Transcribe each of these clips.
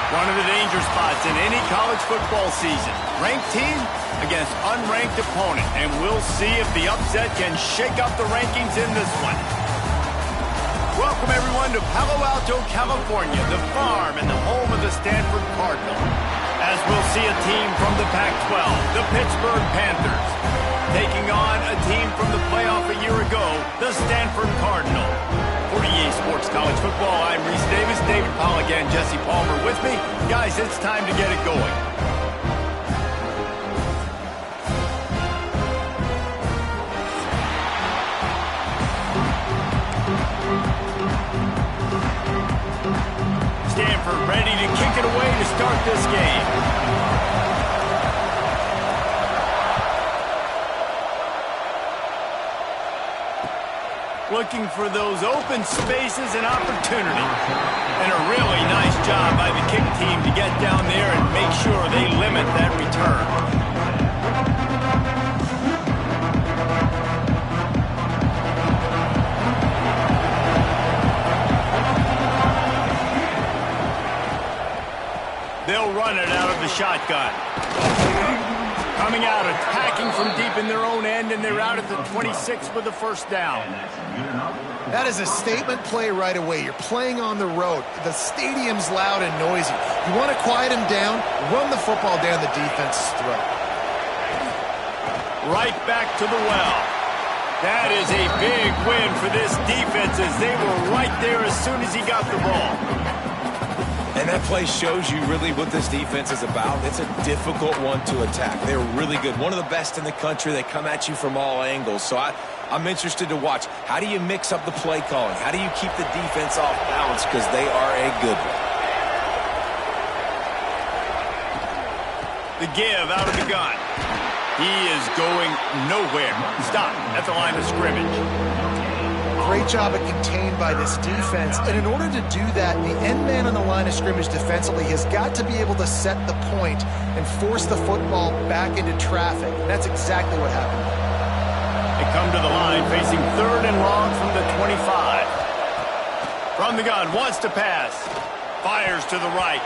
One of the danger spots in any college football season. Ranked team against unranked opponent. And we'll see if the upset can shake up the rankings in this one. Welcome, everyone, to Palo Alto, California, the farm and the home of the Stanford Cardinal. As we'll see a team from the Pac-12, the Pittsburgh Panthers, taking on a team from the playoff a year ago, the Stanford Cardinal. For EA Sports College Football, I'm Reese Davis, David Pollack, and Jesse Palmer with me. Guys, it's time to get it going. Stanford ready to kick it away to start this game. Looking for those open spaces and opportunity. And a really nice job by the kick team to get down there and make sure they limit that return. They'll run it out of the shotgun. Coming out, attacking from deep in their own end, and they're out at the 26 with a first down. That is a statement play right away. You're playing on the road. The stadium's loud and noisy. You want to quiet them down, run the football down the defense's throat. Right back to the well. That is a big win for this defense as they were right there as soon as he got the ball. And that play shows you really what this defense is about. It's a difficult one to attack. They're really good. One of the best in the country. They come at you from all angles. So I'm interested to watch. How do you mix up the play calling? How do you keep the defense off balance? Because they are a good one. The give out of the gun. He is going nowhere. Stop at the line of scrimmage. Great job of contained by this defense. And in order to do that, the end man on the line of scrimmage defensively has got to be able to set the point and force the football back into traffic. And that's exactly what happened. They come to the line facing third and long from the 25. From the gun, wants to pass. Fires to the right.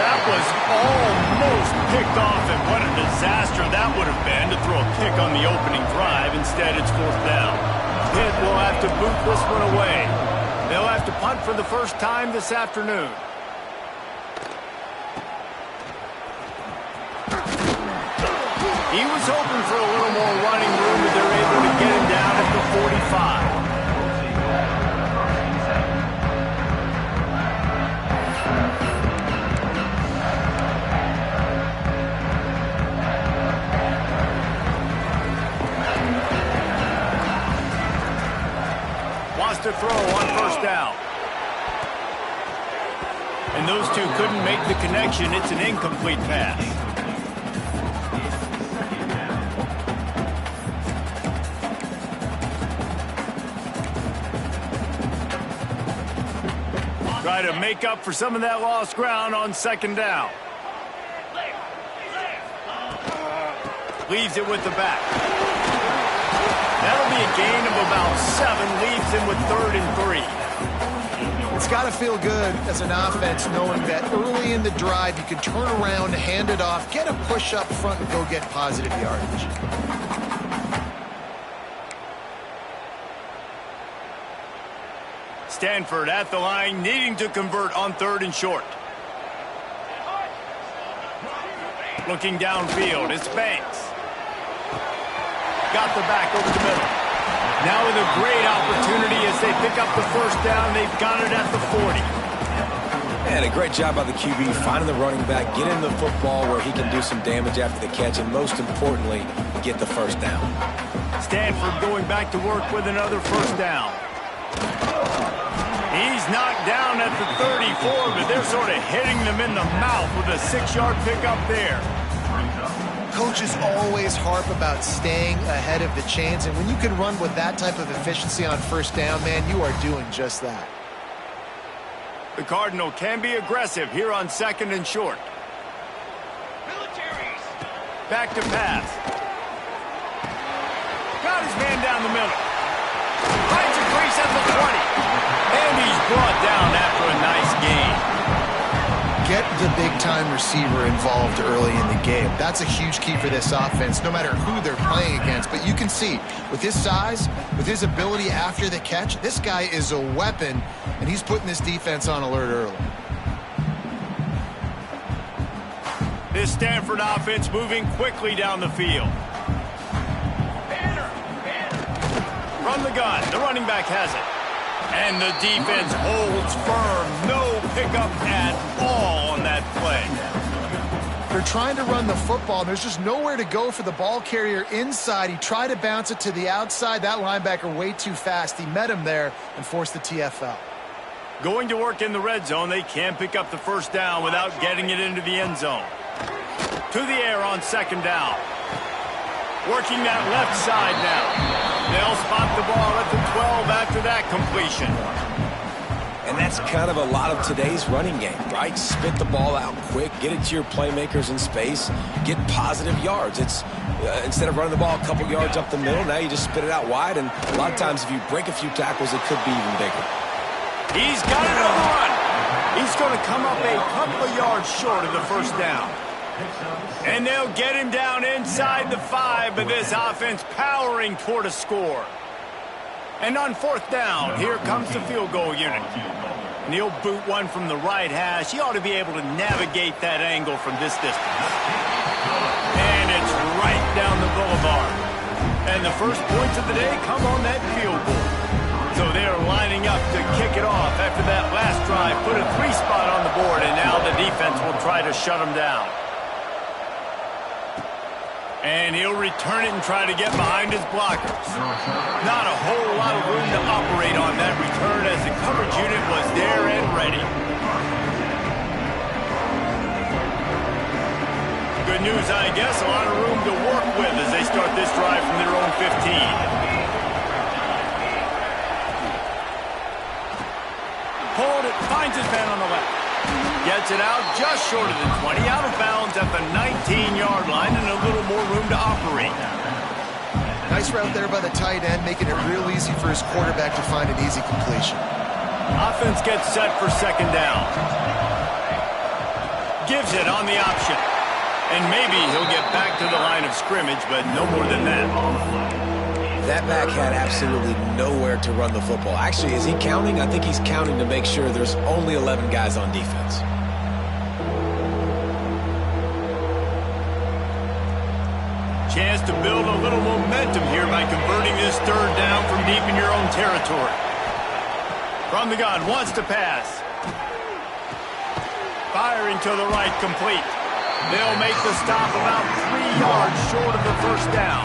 That was almost picked off, and what a disaster that would have been to throw a pick on the opening drive. Instead, it's fourth down. Pitt will have to boot this one away. They'll have to punt for the first time this afternoon. He was hoping for a little more running room, but they're able to get him down at the 45. Wants to throw on first down. And those two couldn't make the connection. It's an incomplete pass. Try to make up for some of that lost ground on second down. Leaves it with the back. That'll be a gain of about 7, leaves him with 3rd and 3. It's got to feel good as an offense knowing that early in the drive you can turn around, hand it off, get a push up front, and go get positive yardage. Stanford at the line, needing to convert on 3rd and short. Looking downfield, it's Banks. Got the back over the middle. Now with a great opportunity as they pick up the first down. They've got it at the 40. And a great job by the QB finding the running back, get him the football where he can do some damage after the catch, and most importantly, get the first down. Stanford going back to work with another first down. He's knocked down at the 34, but they're sort of hitting them in the mouth with a 6-yard pickup there. Coaches always harp about staying ahead of the chains, and when you can run with that type of efficiency on first down, man, you are doing just that. The Cardinal can be aggressive here on 2nd and short. Back to pass. Got his man down the middle. Finds a crease at the 20. And he's brought down after a nice gain. Get the big-time receiver involved early in the game. That's a huge key for this offense, no matter who they're playing against. But you can see, with his size, with his ability after the catch, this guy is a weapon, and he's putting this defense on alert early. This Stanford offense moving quickly down the field. From the gun, the running back has it. And the defense holds firm. No pickup at all on that play. They're trying to run the football, and there's just nowhere to go for the ball carrier inside. He tried to bounce it to the outside. That linebacker way too fast. He met him there and forced the TFL. Going to work in the red zone. They can't pick up the first down without getting it into the end zone. To the air on second down. Working that left side now. They'll spot the ball at the 12 after that completion. And that's kind of a lot of today's running game, right? Spit the ball out quick, get it to your playmakers in space, get positive yards. It's instead of running the ball a couple yards up the middle, now you just spit it out wide, and a lot of times if you break a few tackles, it could be even bigger. He's got it on the run. He's going to come up a couple of yards short of the first down. And they'll get him down inside the 5, but this offense powering toward a score. And on fourth down, here comes the field goal unit. And he'll boot one from the right hash. He ought to be able to navigate that angle from this distance. And it's right down the boulevard. And the first points of the day come on that field goal. So they're lining up to kick it off after that last drive. Put a 3 spot on the board, and now the defense will try to shut them down. And he'll return it and try to get behind his blockers. Not a whole lot of room to operate on that return as the coverage unit was there and ready. Good news, I guess, a lot of room to work with as they start this drive from their own 15. Hold it, finds his man on the left. Gets it out just short of the 20, out of bounds at the 19-yard line, and a little more room to operate. Nice route there by the tight end, making it real easy for his quarterback to find an easy completion. Offense gets set for second down. Gives it on the option. And maybe he'll get back to the line of scrimmage, but no more than that. That back had absolutely nowhere to run the football. Actually, is he counting? I think he's counting to make sure there's only 11 guys on defense. Chance to build a little momentum here by converting this third down from deep in your own territory. From the gun, wants to pass. Firing to the right, complete. They'll make the stop about 3 yards short of the first down.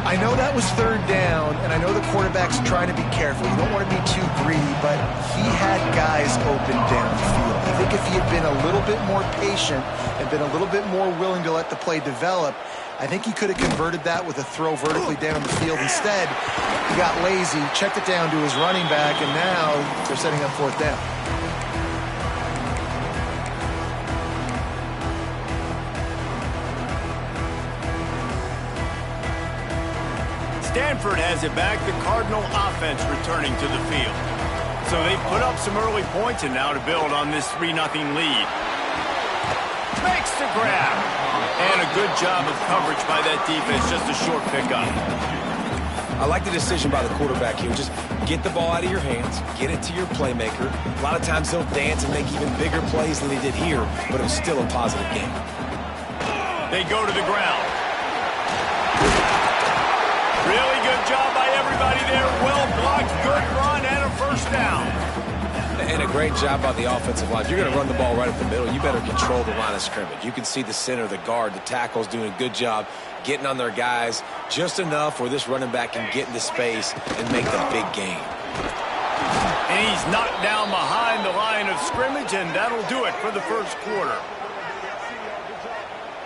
I know that was third down, and I know the quarterback's trying to be careful. You don't want to be too greedy, but he had guys open downfield. I think if he had been a little bit more patient and been a little bit more willing to let the play develop, I think he could have converted that with a throw vertically down the field. Instead, he got lazy, checked it down to his running back, and now they're setting up fourth down. Stanford has it back, the Cardinal offense returning to the field. So they put up some early points, and now to build on this 3-0 lead. Makes the grab. And a good job of coverage by that defense, just a short pickup. I like the decision by the quarterback here. Just get the ball out of your hands, get it to your playmaker. A lot of times he'll dance and make even bigger plays than he did here, but it was still a positive game. They go to the ground. Really good job by everybody there. Well blocked, good run, and a first down. And a great job by the offensive line. If you're going to run the ball right up the middle, you better control the line of scrimmage. You can see the center, the guard, the tackles doing a good job getting on their guys just enough where this running back can get into space and make the big gain. And he's knocked down behind the line of scrimmage, and that'll do it for the first quarter.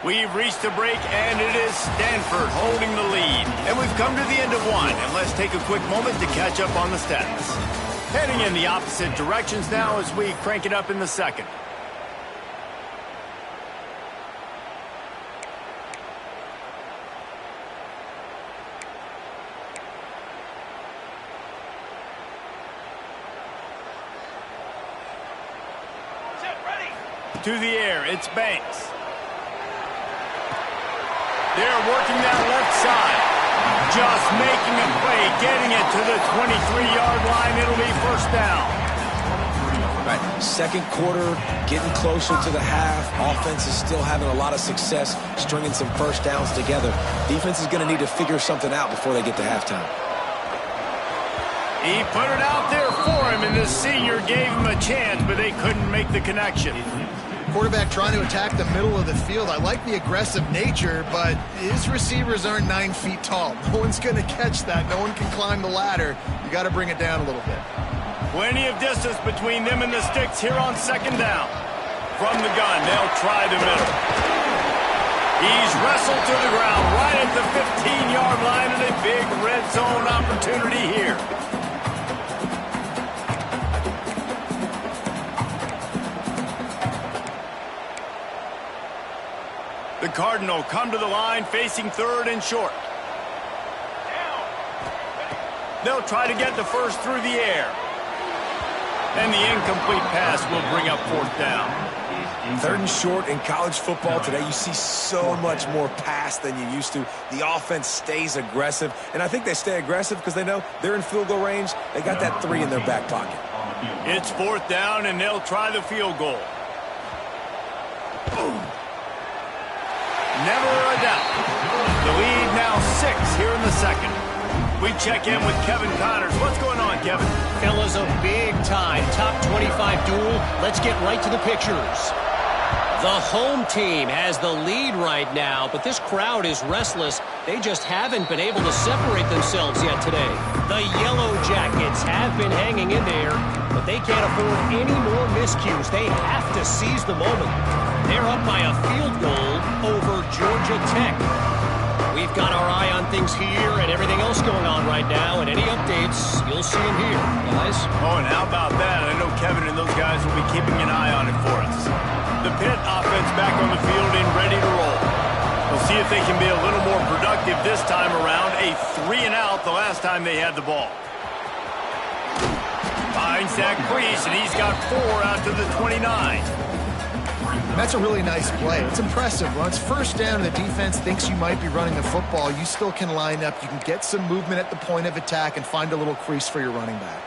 We've reached the break, and it is Stanford holding the lead. And we've come to the end of one, and let's take a quick moment to catch up on the stats. Heading in the opposite directions now as we crank it up in the second. To the air, it's Banks. They're working that left side. Just making a play, getting it to the 23-yard line. It'll be first down. Right. Second quarter, getting closer to the half. Offense is still having a lot of success stringing some first downs together. Defense is going to need to figure something out before they get to halftime. He put it out there for him, and the senior gave him a chance, but they couldn't make the connection. Quarterback trying to attack the middle of the field. I like the aggressive nature, but his receivers aren't 9 feet tall. No one's going to catch that. No one can climb the ladder. You got to bring it down a little bit. Plenty of distance between them and the sticks here on second down. From the gun, they'll try the middle. He's wrestled to the ground right at the 15-yard line, and a big red zone opportunity here. The Cardinal come to the line facing third and short. They'll try to get the first through the air. And the incomplete pass will bring up fourth down. Third and short in college football today, you see so much more pass than you used to. The offense stays aggressive, and I think they stay aggressive because they know they're in field goal range. They got that 3 in their back pocket. It's fourth down, and they'll try the field goal. Never a doubt. The lead now 6 here in the second. We check in with Kevin Connors. What's going on, Kevin? Fellas, a big-time top 25 duel. Let's get right to the pictures. The home team has the lead right now, but this crowd is restless. They just haven't been able to separate themselves yet today. The Yellow Jackets have been hanging in there, but they can't afford any more miscues. They have to seize the moment. They're up by a field goal over Georgia Tech. We've got our eye on things here and everything else going on right now, and any updates, you'll see them here, guys. Oh, and how about that? I know Kevin and those guys will be keeping an eye on it for us. The Pitt offense back on the field and ready to roll. We'll see if they can be a little more productive this time around. A 3-and-out the last time they had the ball. Finds that crease, and he's got 4 out to the 29. That's a really nice play. It's impressive. Once first down and the defense thinks you might be running the football, you still can line up. You can get some movement at the point of attack and find a little crease for your running back.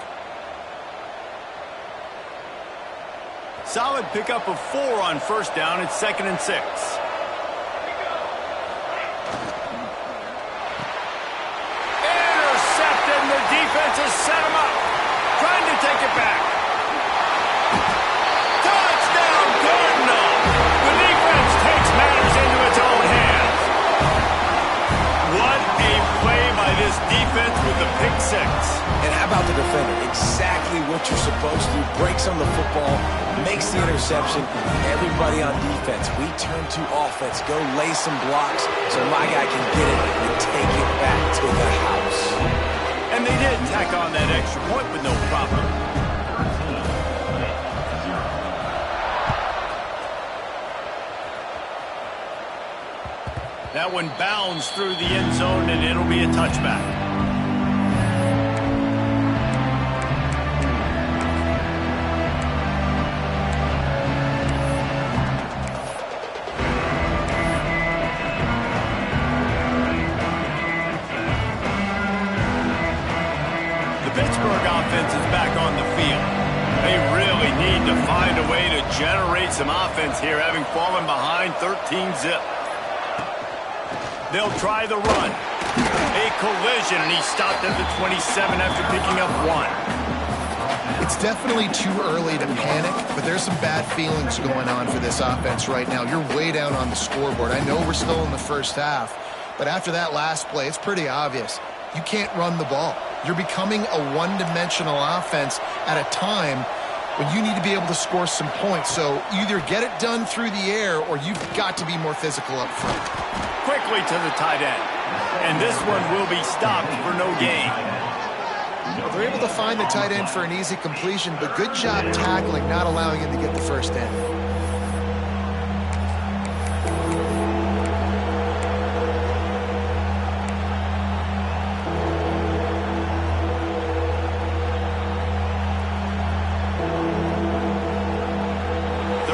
Solid pickup of 4 on first down. It's 2nd and 6. Intercepted, and the defense has set him up. Trying to take it back. Touchdown, Cardinal! The defense takes matters into its own hands. What a play by this defense with the pick 6. And how about the defender? Exactly what you're supposed to. Breaks on the football, makes the interception. Everybody on defense, we turn to offense. Go lay some blocks so my guy can get it and take it back to the house. And they did tack on that extra point with no problem. That one bounds through the end zone, and it'll be a touchback. Pittsburgh offense is back on the field. They really need to find a way to generate some offense here, having fallen behind 13-zip. They'll try the run. A collision, and he stopped at the 27 after picking up 1. It's definitely too early to panic, but there's some bad feelings going on for this offense right now. You're way down on the scoreboard. I know we're still in the first half, but after that last play, it's pretty obvious. You can't run the ball. You're becoming a one-dimensional offense at a time when you need to be able to score some points. So either get it done through the air or you've got to be more physical up front. Quickly to the tight end. And this one will be stopped for no gain. Well, they're able to find the tight end for an easy completion, but good job tackling, not allowing him to get the first down.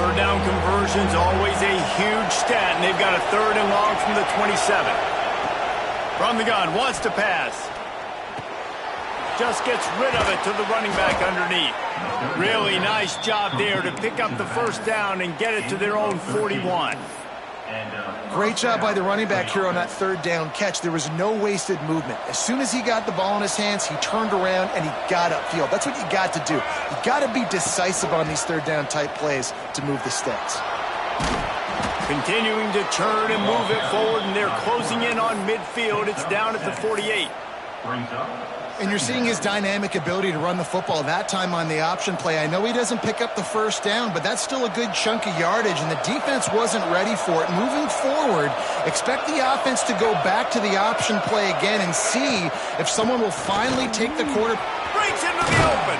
Third down conversion's always a huge stat, and they've got a 3rd and long from the 27. From the gun, wants to pass. Just gets rid of it to the running back underneath. Really nice job there to pick up the first down and get it to their own 41. Great job by the running back here on that 3rd down catch. There was no wasted movement. As soon as he got the ball in his hands, he turned around and he got upfield. That's what you got to do. You got to be decisive on these 3rd down type plays to move the sticks. Continuing to turn and move it forward, and they're closing in on midfield. It's down at the 48. And you're seeing his dynamic ability to run the football that time on the option play. I know he doesn't pick up the first down, but that's still a good chunk of yardage, and the defense wasn't ready for it. Moving forward, expect the offense to go back to the option play again and see if someone will finally take the quarter. Breaks into the open.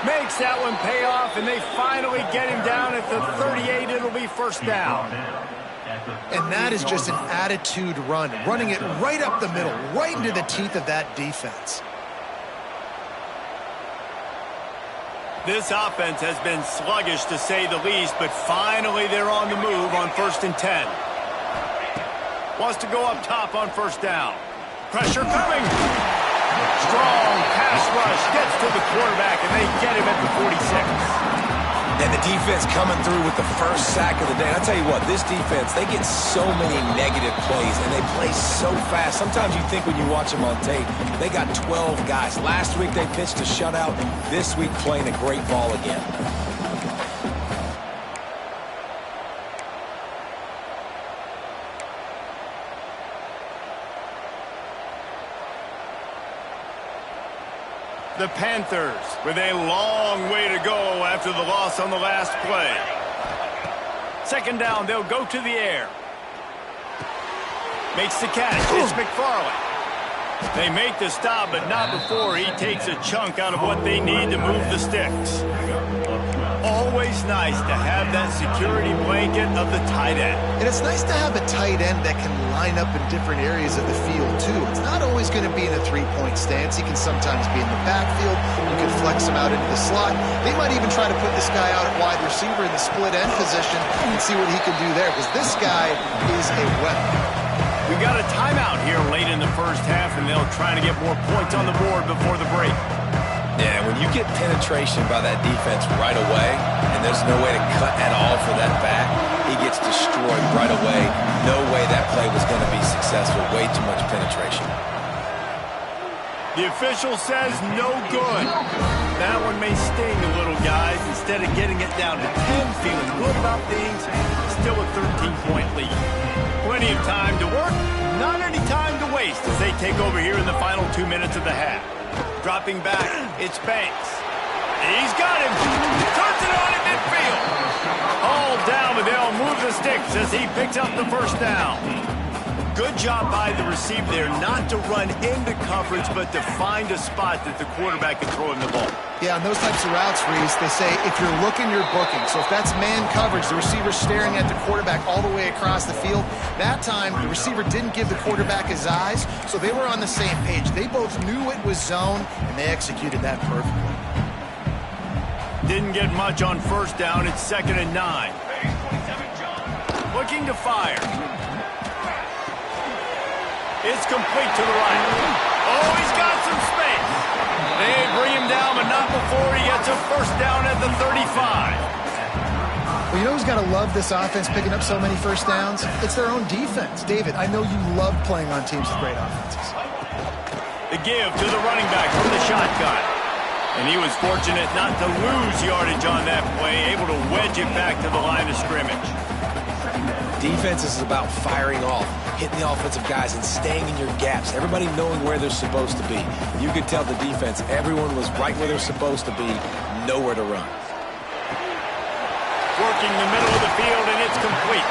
Makes that one pay off, and they finally get him down at the 38. It'll be first down. And that is just an attitude run, running it right up the middle, right into the teeth of that defense. This offense has been sluggish, to say the least, but finally they're on the move on 1st and 10. Wants to go up top on first down. Pressure coming. Strong pass rush gets to the quarterback, and they get him at the 46. And the defense coming through with the first sack of the day. And I'll tell you what, this defense, they get so many negative plays, and they play so fast. Sometimes you think when you watch them on tape, they got 12 guys. Last week they pitched a shutout. This week playing a great ball again. The Panthers with a long way to go after the loss on the last play. 2nd down, they'll go to the air. Makes the catch. It's McFarland. They make the stop, but not before he takes a chunk out of what they need to move the sticks. Always nice to have that security blanket of the tight end. And it's nice to have a tight end that can line up in different areas of the field, too. It's not always going to be in a 3-point stance. He can sometimes be in the backfield. You can flex him out into the slot. They might even try to put this guy out at wide receiver in the split end position and see what he can do there, because this guy is a weapon. We got a timeout here late in the first half, and they'll try to get more points on the board before the break. Yeah, when you get penetration by that defense right away, and there's no way to cut at all for that back, he gets destroyed right away. No way that play was going to be successful. Way too much penetration. The official says no good. That one may sting a little, guys. Instead of getting it down to 10, feeling good about things, still a 13-point lead. Plenty of time to work, not any time to waste as they take over here in the final 2 minutes of the half. Dropping back, it's Banks. He's got him. Turns it on in midfield. All down, but they'll move the sticks as he picks up the first down. Good job by the receiver there not to run into coverage, but to find a spot that the quarterback can throw him the ball. Yeah, on those types of routes, Reese, they say if you're looking, you're booking. So if that's man coverage, the receiver's staring at the quarterback all the way across the field. That time, the receiver didn't give the quarterback his eyes, so they were on the same page. They both knew it was zone, and they executed that perfectly. Didn't get much on first down. It's 2nd and 9. Looking to fire. It's complete to the right. Oh, he's got some space. They bring him down, but not before he gets a first down at the 35. Well, you know who's got to love this offense picking up so many first downs? It's their own defense. David, I know you love playing on teams with great offenses. The give to the running back from the shotgun. And he was fortunate not to lose yardage on that play, able to wedge it back to the line of scrimmage. Defense is about firing off, hitting the offensive guys and staying in your gaps. Everybody knowing where they're supposed to be. You could tell the defense, everyone was right where they're supposed to be, nowhere to run. Working the middle of the field, and it's complete.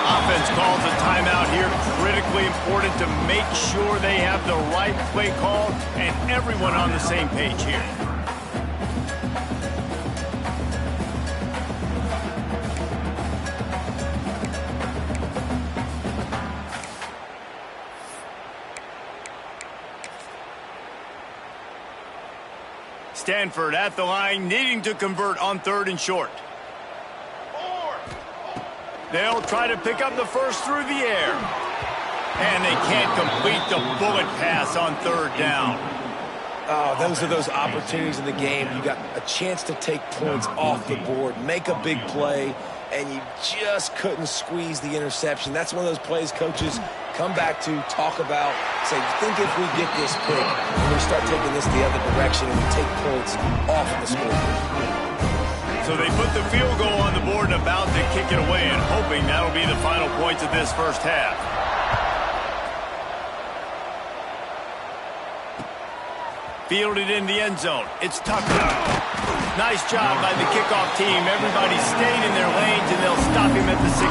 Offense calls a timeout here. Critically important to make sure they have the right play call and everyone on the same page here. Stanford at the line, needing to convert on 3rd and short. They'll try to pick up the first through the air. And they can't complete the bullet pass on third down. Oh, those are those opportunities in the game. You got a chance to take points off the board, make a big play, and you just couldn't squeeze the interception. That's one of those plays coaches come back to, talk about, say, think if we get this pick and we start taking this the other direction and we take points off of the scoreboard. So they put the field goal on the board and about to kick it away and hoping that'll be the final points of this first half. Fielded in the end zone. It's Tucker. Nice job by the kickoff team. Everybody stayed in their lanes, and they'll stop him at the 16.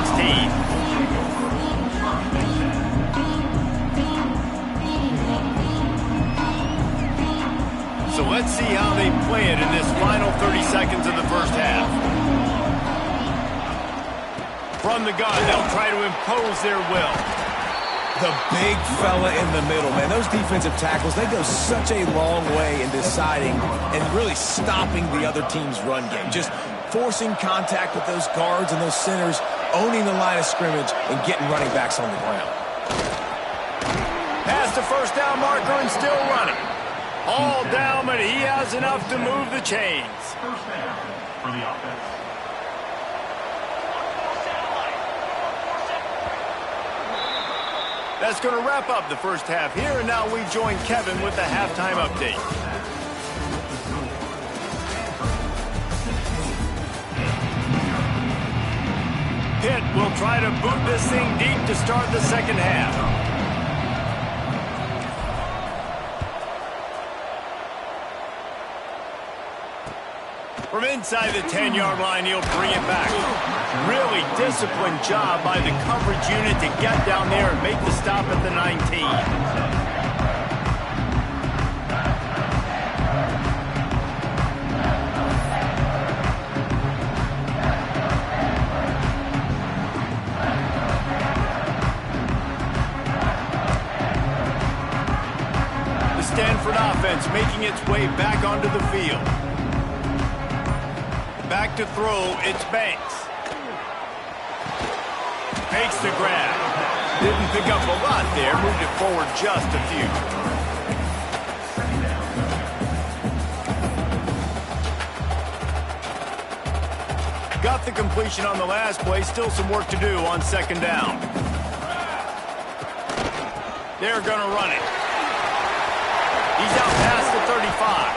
So let's see how they play it in this final 30 seconds of the first half. From the gun, they'll try to impose their will. The big fella in the middle, man. Those defensive tackles, they go such a long way in deciding and really stopping the other team's run game. Just forcing contact with those guards and those centers, owning the line of scrimmage, and getting running backs on the ground. Past the first down marker and still running. All down, but he has enough to move the chains. First down for the offense. That's going to wrap up the first half here, and now we join Kevin with the halftime update. Pitt will try to boot this thing deep to start the second half. From inside the 10-yard line, he'll bring it back. Really disciplined job by the coverage unit to get down there and make the stop at the 19. The Stanford offense making its way back onto the field. Back to throw, it's Banks. Makes the grab. Didn't pick up a lot there, moved it forward just a few. Got the completion on the last play, still some work to do on second down. They're gonna run it. He's out past the 35.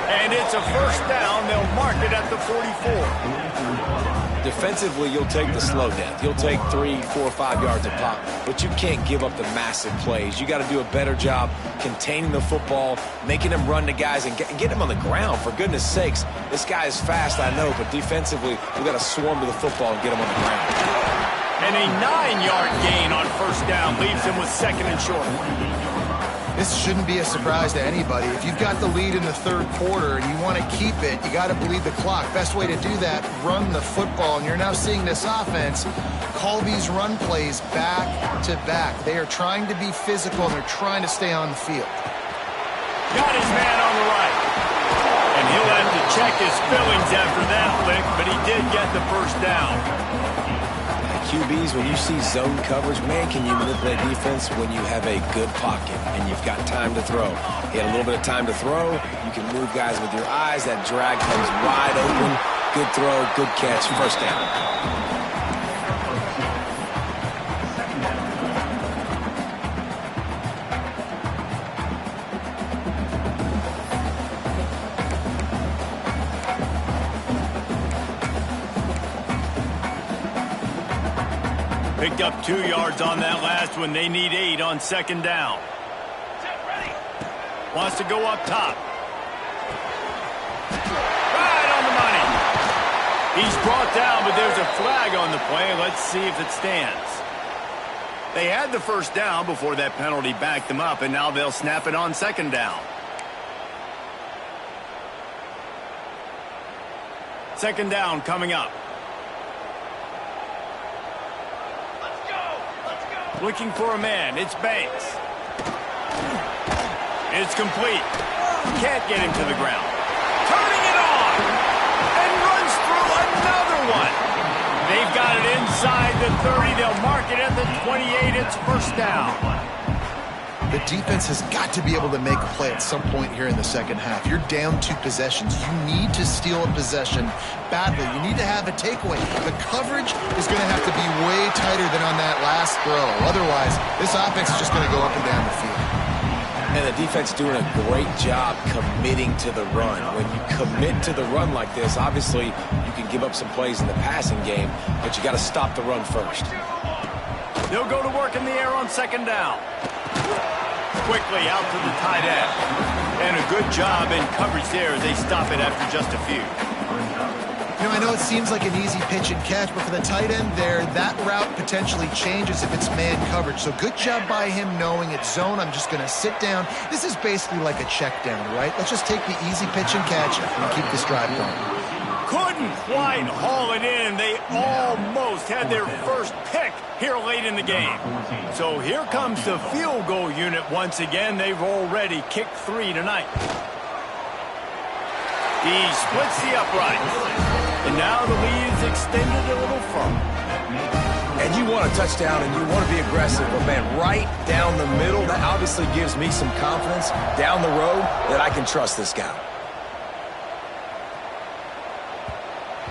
And it's a first down. They'll mark it at the 44. Defensively, you'll take the slow death. You'll take 3, 4, 5 yards a pop, but you can't give up the massive plays. You got to do a better job containing the football, making them run to guys, and get them on the ground. For goodness sakes, this guy is fast, I know, but defensively, we got to swarm to the football and get him on the ground. And a 9-yard gain on first down leaves him with second and short. This shouldn't be a surprise to anybody. If you've got the lead in the third quarter and you want to keep it, you got to bleed the clock. Best way to do that, run the football. And you're now seeing this offense call these run plays back to back. They are trying to be physical, and they're trying to stay on the field. Got his man on the right. And he'll have to check his fillings after that lick, but he did get the first down. QBs, when you see zone coverage, man, can you manipulate defense when you have a good pocket and you've got time to throw. He had a little bit of time to throw. You can move guys with your eyes. That drag comes wide open. Good throw, good catch, first down. Picked up 2 yards on that last one. They need 8 on second down. Wants to go up top. Right on the money. He's brought down, but there's a flag on the play. Let's see if it stands. They had the first down before that penalty backed them up, and now they'll snap it on second down. Second down coming up. Looking for a man. It's Banks. It's complete. Can't get him to the ground. Turning it on. And runs through another one. They've got it inside. inside the 30. They'll mark it at the 28. It's first down. The defense has got to be able to make a play at some point here in the second half. You're down 2 possessions. You need to steal a possession badly. You need to have a takeaway. The coverage is going to have to be way tighter than on that last throw. Otherwise, this offense is just going to go up and down the field. And the defense doing a great job committing to the run. When you commit to the run like this, obviously you can give up some plays in the passing game, but you got to stop the run first. They'll go to work in the air on second down. Quickly out to the tight end. And a good job in coverage there as they stop it after just a few. You know, I know it seems like an easy pitch and catch, but for the tight end there, that route potentially changes if it's man coverage. So good job by him knowing it's zone. I'm just going to sit down. This is basically like a check down, right? Let's just take the easy pitch and catch and keep this drive going. Couldn't quite haul it in. They almost had their first pick here late in the game. So here comes the field goal unit once again. They've already kicked 3 tonight. He splits the upright. And now the lead is extended a little further. And you want a touchdown and you want to be aggressive, but man, right down the middle, that obviously gives me some confidence down the road that I can trust this guy.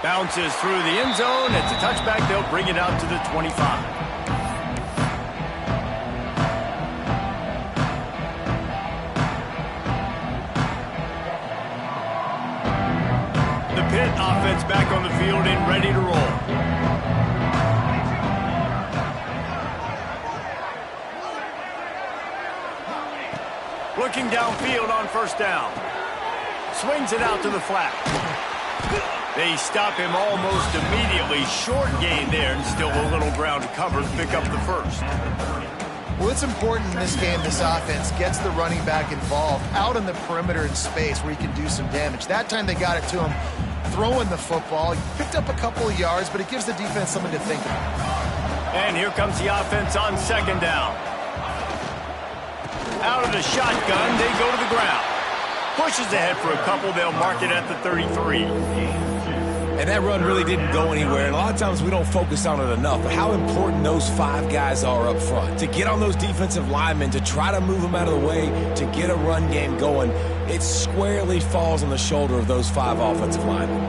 Bounces through the end zone. It's a touchback. They'll bring it out to the 25. Pitt offense back on the field and ready to roll. Looking downfield on first down. Swings it out to the flat. They stop him almost immediately. Short gain there and still a little ground to cover to pick up the first. Well, it's important in this game, this offense gets the running back involved out on the perimeter in space where he can do some damage. That time they got it to him throwing the football. He picked up a couple of yards, but it gives the defense something to think about. And here comes the offense on second down. Out of the shotgun, they go to the ground. Pushes ahead for a couple. They'll mark it at the 33. And that run really didn't go anywhere. And a lot of times we don't focus on it enough. But how important those 5 guys are up front. To get on those defensive linemen, to try to move them out of the way, to get a run game going, it squarely falls on the shoulder of those 5 offensive linemen.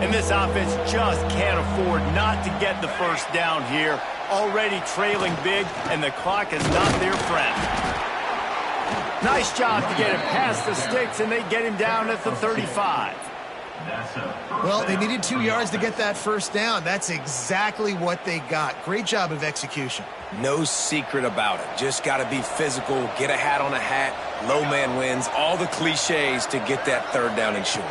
And this offense just can't afford not to get the first down here. Already trailing big, and the clock is not their friend. Nice job to get him past the sticks, and they get him down at the 35. Well, they needed 2 yards to get that first down. That's exactly what they got. Great job of execution. No secret about it. Just got to be physical, get a hat on a hat, low man wins, all the cliches to get that third down and short.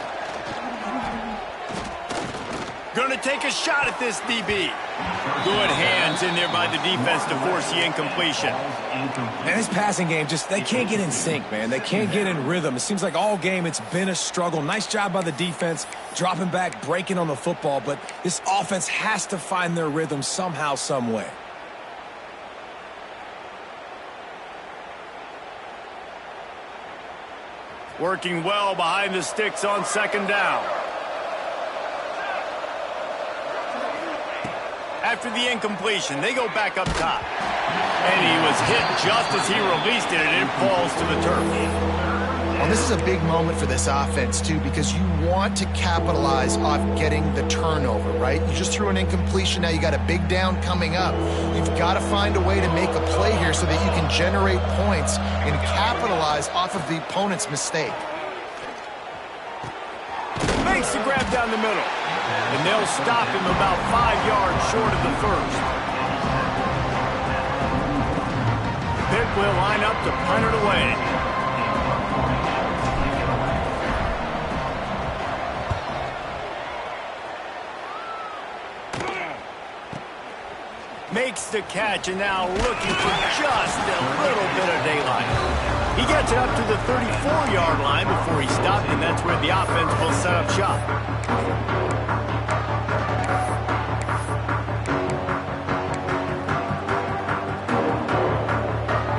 Going to take a shot at this DB. Good hands in there by the defense to force the incompletion. And this passing game, they can't get in sync, man. They can't get in rhythm. It seems like all game it's been a struggle. Nice job by the defense, dropping back, breaking on the football, but this offense has to find their rhythm somehow, some way. Working well behind the sticks on second down. After the incompletion, they go back up top. And he was hit just as he released it, and it falls to the turf. Well, this is a big moment for this offense, too, because you want to capitalize off getting the turnover, right? You just threw an incompletion. Now you got a big down coming up. You've got to find a way to make a play here so that you can generate points and capitalize off of the opponent's mistake. Makes the grab down the middle. And they'll stop him about 5 yards short of the first. Pitt will line up to punt it away. Makes the catch, and now looking for just a little bit of daylight. He gets it up to the 34-yard line before he stopped, and that's where the offense will set up shop.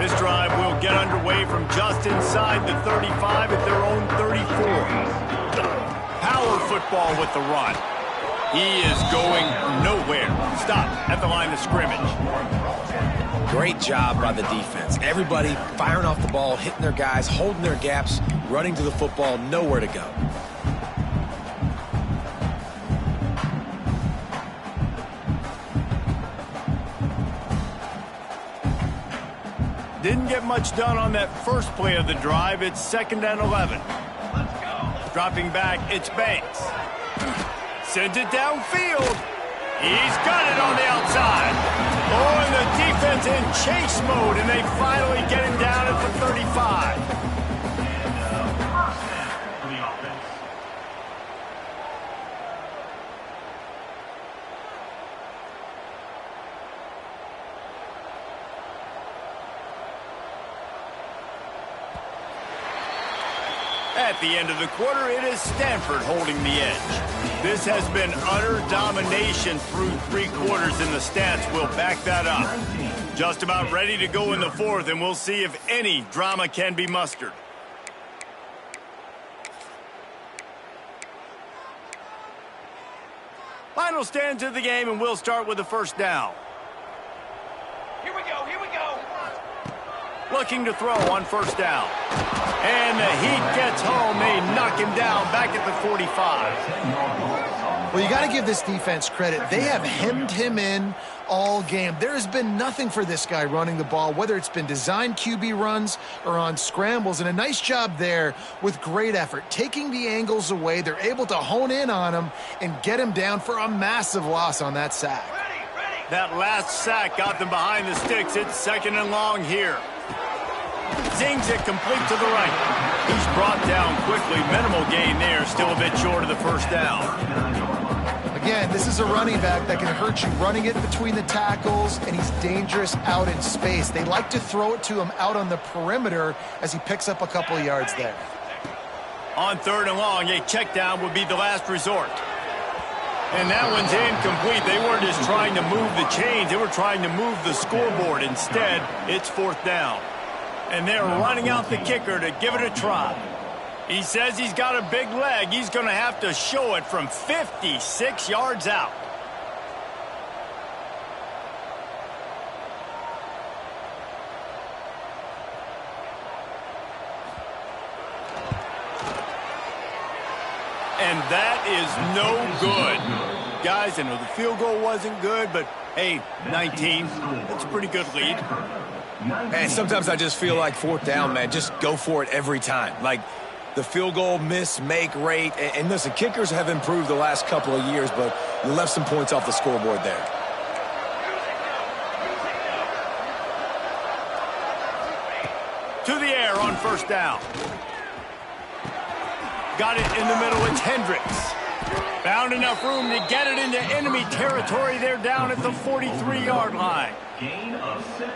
This drive will get underway from just inside the 35 at their own 34. Power football with the run. He is going nowhere. Stop at the line of scrimmage. Great job by the defense. Everybody firing off the ball, hitting their guys, holding their gaps, running to the football, nowhere to go. Didn't get much done on that first play of the drive. It's 2nd and 11. Dropping back, it's Banks. Sends it downfield. He's got it on the outside. Oh, and the defense in chase mode, and they finally get him down at the 35. For the offense. At the end of the quarter, it is Stanford holding the edge. This has been utter domination through 3 quarters, and the stats will back that up. Just about ready to go in the 4th, and we'll see if any drama can be mustered. Final stands of the game, and we'll start with the first down. Here we go, here we go. Looking to throw on first down. And the Heat gets home. They knock him down back at the 45. Well, you got to give this defense credit. They have hemmed him in all game. There has been nothing for this guy running the ball, whether it's been designed QB runs or on scrambles, and a nice job there with great effort. Taking the angles away, they're able to hone in on him and get him down for a massive loss on that sack. That last sack got them behind the sticks. It's 2nd and long here. Zings it complete to the right. He's brought down quickly. Minimal gain there. Still a bit short of the first down. Again, this is a running back that can hurt you running it between the tackles, and he's dangerous out in space. They like to throw it to him out on the perimeter as he picks up a couple of yards there. On 3rd and long, a check down would be the last resort. And that one's incomplete. They weren't just trying to move the chains. They were trying to move the scoreboard. Instead, it's 4th down. And they're running out the kicker to give it a try. He says he's got a big leg. He's going to have to show it from 56 yards out. And that is no good. Guys, I know the field goal wasn't good, but hey, 19, that's a pretty good lead. And sometimes I just feel like 4th down, man, just go for it every time. Like the field goal miss, make rate. And listen, kickers have improved the last couple of years, but you left some points off the scoreboard there. To the air on first down. Got it in the middle. It's Hendricks. Found enough room to get it into enemy territory. They're down at the 43-yard line.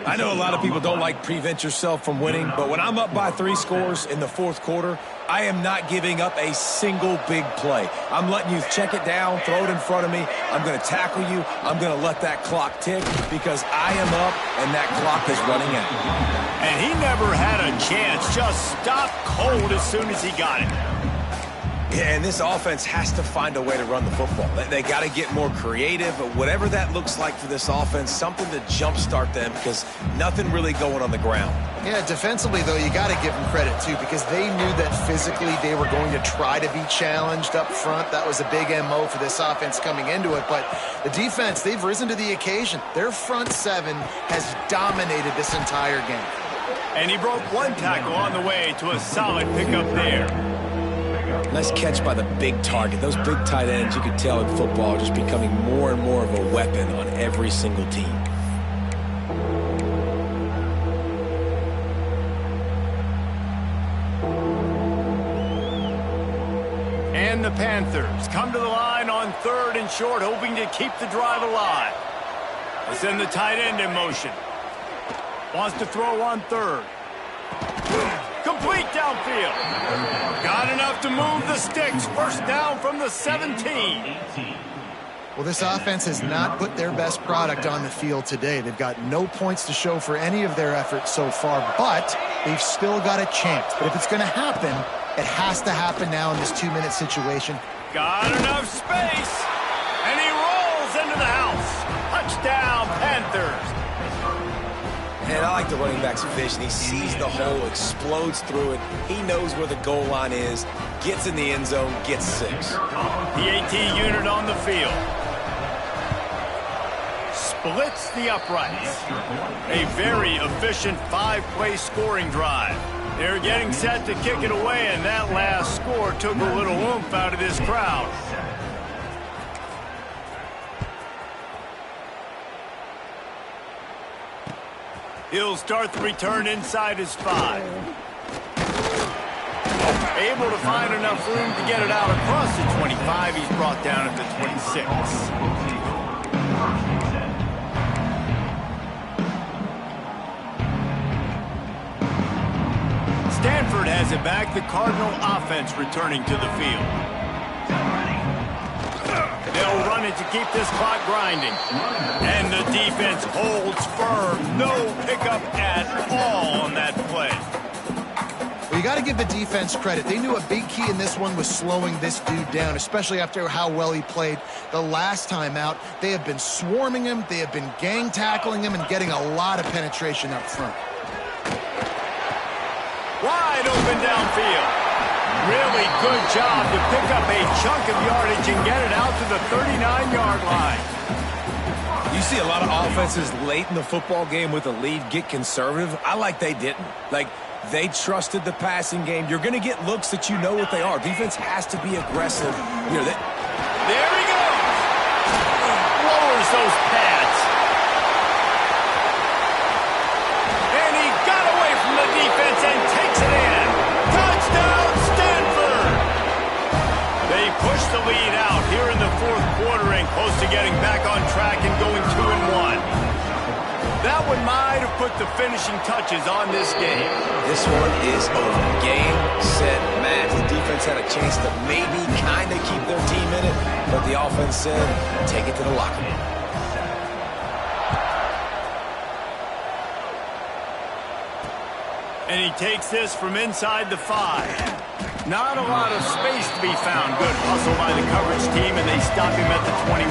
I know a lot of people don't like prevent yourself from winning, but when I'm up by 3 scores in the 4th quarter, I am not giving up a single big play. I'm letting you check it down, throw it in front of me. I'm going to tackle you. I'm going to let that clock tick because I am up and that clock is running out. And he never had a chance. Just stopped cold as soon as he got it. Yeah, and this offense has to find a way to run the football. They got to get more creative, but whatever that looks like for this offense, something to jumpstart them because nothing really going on the ground. Yeah, defensively, though, you got to give them credit, too, because they knew that physically they were going to try to be challenged up front. That was a big MO for this offense coming into it. But the defense, they've risen to the occasion. Their front 7 has dominated this entire game. And he broke 1 tackle on the way to a solid pickup there. Nice catch by the big target. Those big tight ends, you can tell in football, are just becoming more and more of a weapon on every single team. And the Panthers come to the line on 3rd and short, hoping to keep the drive alive. They send the tight end in motion. Wants to throw on 3rd. Complete downfield. Got enough to move the sticks. First down from the 17. Well, this offense has not put their best product on the field today. They've got no points to show for any of their efforts so far, but they've still got a chance. But if it's going to happen, it has to happen now in this 2-minute situation. Got enough space. And I like the running back's vision. He sees the hole, explodes through it. He knows where the goal line is, gets in the end zone, gets 6. The AT unit on the field. Splits the uprights. A very efficient 5-play scoring drive. They're getting set to kick it away, and that last score took a little oomph out of this crowd. He'll start the return inside his 5. Able to find enough room to get it out across the 25. He's brought down at the 26. Stanford has it back. The Cardinal offense returning to the field. They'll run it to keep this clock grinding. And the defense holds firm. No pickup at all on that play. Well, you got to give the defense credit. They knew a big key in this one was slowing this dude down, especially after how well he played the last time out. They have been swarming him. They have been gang tackling him and getting a lot of penetration up front. Wide open downfield. Really good job to pick up a chunk of yardage and get it out to the 39-yard line. You see a lot of offenses late in the football game with a lead get conservative. I like they didn't. Like, they trusted the passing game. You're going to get looks that you know what they are. Defense has to be aggressive. You know, there he goes. Lowers those pads. And he got away from the defense and takes it in. Touchdown, Stanford. They push the lead out here in the fourth quarter and close to getting back on track and going 2-1. That one might have put the finishing touches on this game. This one is over. Game, set, match. The defense had a chance to maybe kind of keep their team in it, but the offense said, take it to the locker room. And he takes this from inside the 5. Not a lot of space to be found. Good hustle by the coverage team, and they stop him at the 21.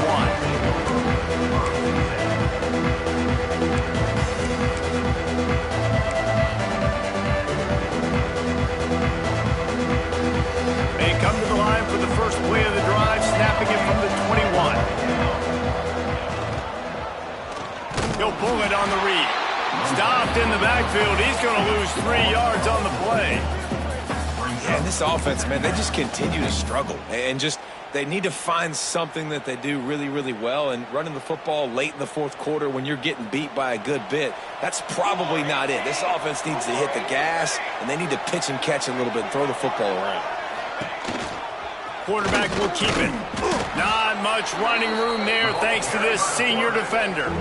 They come to the line for the first play of the drive, snapping it from the 21. He'll pull it on the read. Stopped in the backfield. He's going to lose 3 yards on the play. And this offense, man, they just continue to struggle. And just, they need to find something that they do really, really well. And running the football late in the fourth quarter when you're getting beat by a good bit, that's probably not it. This offense needs to hit the gas, and they need to pitch and catch a little bit and throw the football around. Quarterback will keep it. Not much running room there thanks to this senior defender.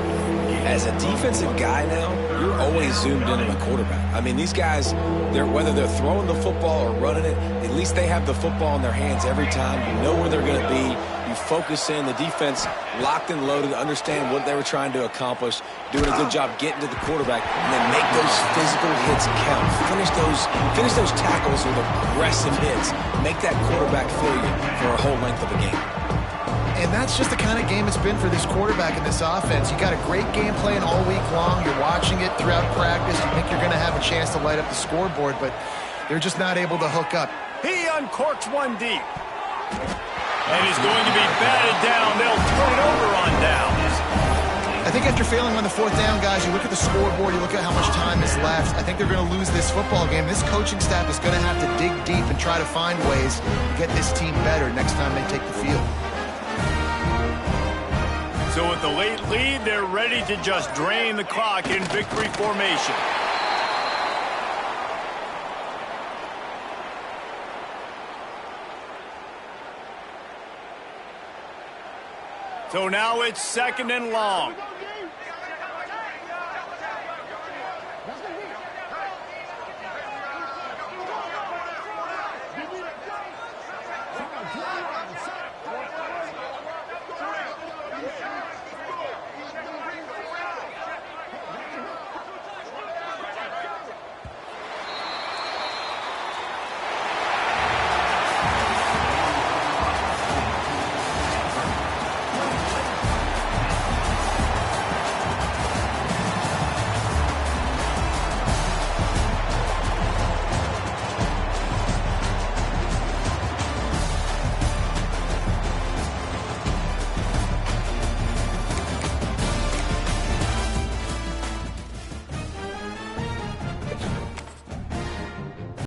As a defensive guy now, you're always zoomed in on the quarterback. I mean, these guys, whether they're throwing the football or running it, at least they have the football in their hands every time. You know where they're going to be. You focus in. The defense locked and loaded, understand what they were trying to accomplish, doing a good job getting to the quarterback, and then make those physical hits count. Finish those tackles with aggressive hits. Make that quarterback feel you for a whole length of a game. And that's just the kind of game it's been for this quarterback in this offense. You got a great game plan all week long. You're watching it throughout practice. You think you're going to have a chance to light up the scoreboard, but they're just not able to hook up. He uncorks one deep. And he's going to be batted down. They'll turn it over on downs. I think after failing on the fourth down, guys, you look at the scoreboard, you look at how much time is left. I think they're going to lose this football game. This coaching staff is going to have to dig deep and try to find ways to get this team better next time they take the field. So with the late lead, they're ready to just drain the clock in victory formation. So now it's 2nd and long.